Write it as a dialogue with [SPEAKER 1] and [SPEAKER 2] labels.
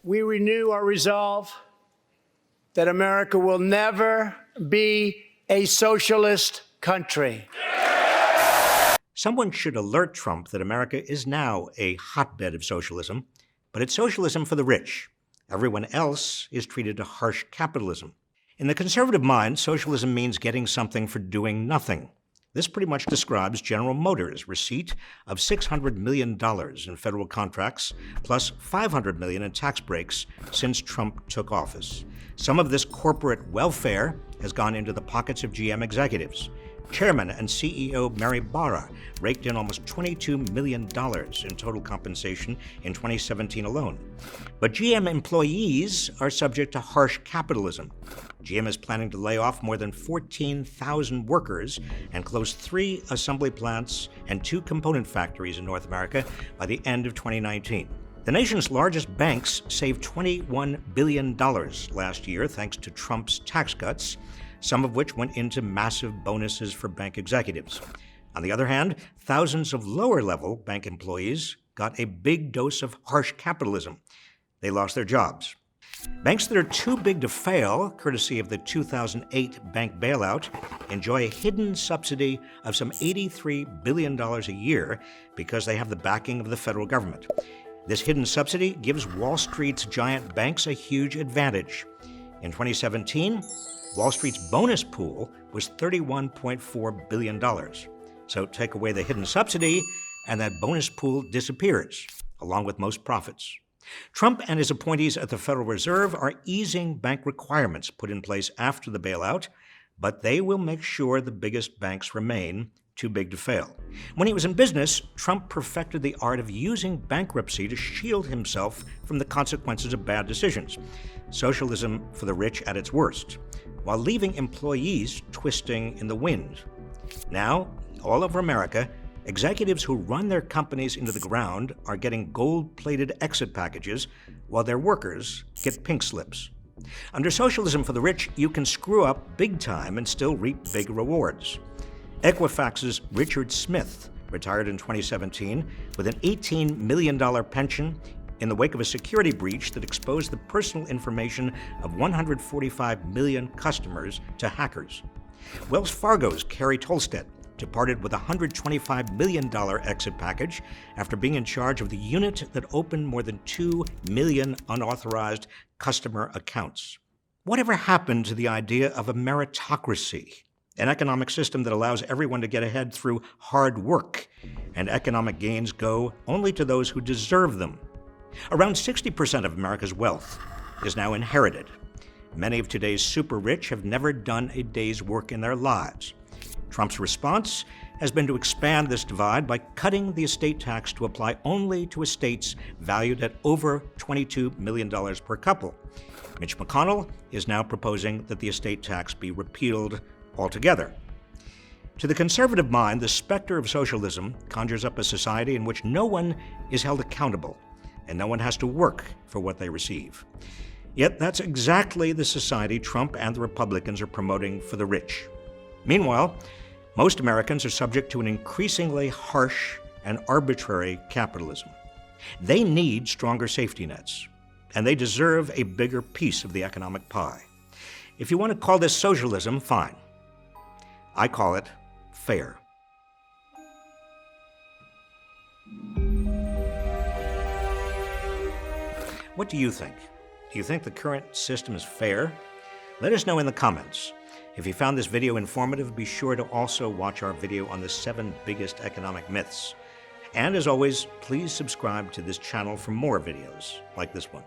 [SPEAKER 1] we renew our resolve that America will never be a socialist country.
[SPEAKER 2] Someone should alert Trump that America is now a hotbed of socialism, but it's socialism for the rich. Everyone else is treated to harsh capitalism. In the conservative mind, socialism means getting something for doing nothing. This pretty much describes General Motors' receipt of $600 million in federal contracts, plus $500 million in tax breaks since Trump took office. Some of this corporate welfare has gone into the pockets of GM executives. Chairman and CEO Mary Barra raked in almost $22 million in total compensation in 2017 alone. But GM employees are subject to harsh capitalism. GM is planning to lay off more than 14,000 workers and close 3 assembly plants and 2 component factories in North America by the end of 2019. The nation's largest banks saved $21 billion last year thanks to Trump's tax cuts, some of which went into massive bonuses for bank executives. On the other hand, thousands of lower-level bank employees got a big dose of harsh capitalism. They lost their jobs. Banks that are too big to fail, courtesy of the 2008 bank bailout, enjoy a hidden subsidy of some $83 billion a year because they have the backing of the federal government. This hidden subsidy gives Wall Street's giant banks a huge advantage. In 2017, Wall Street's bonus pool was $31.4 billion. So take away the hidden subsidy, and that bonus pool disappears, along with most profits. Trump and his appointees at the Federal Reserve are easing bank requirements put in place after the bailout, but they will make sure the biggest banks remain too big to fail. When he was in business, Trump perfected the art of using bankruptcy to shield himself from the consequences of bad decisions. Socialism for the rich at its worst, while leaving employees twisting in the wind. Now, all over America, executives who run their companies into the ground are getting gold-plated exit packages, while their workers get pink slips. Under socialism for the rich, you can screw up big time and still reap big rewards. Equifax's Richard Smith retired in 2017 with an $18 million pension in the wake of a security breach that exposed the personal information of 145 million customers to hackers. Wells Fargo's Carrie Tolstead departed with a $125 million exit package after being in charge of the unit that opened more than 2 million unauthorized customer accounts. Whatever happened to the idea of a meritocracy, an economic system that allows everyone to get ahead through hard work, and economic gains go only to those who deserve them? Around 60% of America's wealth is now inherited. Many of today's super rich have never done a day's work in their lives. Trump's response has been to expand this divide by cutting the estate tax to apply only to estates valued at over $22 million per couple. Mitch McConnell is now proposing that the estate tax be repealed altogether. To the conservative mind, the specter of socialism conjures up a society in which no one is held accountable and no one has to work for what they receive. Yet that's exactly the society Trump and the Republicans are promoting for the rich. Meanwhile, most Americans are subject to an increasingly harsh and arbitrary capitalism. They need stronger safety nets, and they deserve a bigger piece of the economic pie. If you want to call this socialism, fine. I call it fair. What do you think? Do you think the current system is fair? Let us know in the comments. If you found this video informative, be sure to also watch our video on the 7 biggest economic myths. And as always, please subscribe to this channel for more videos like this one.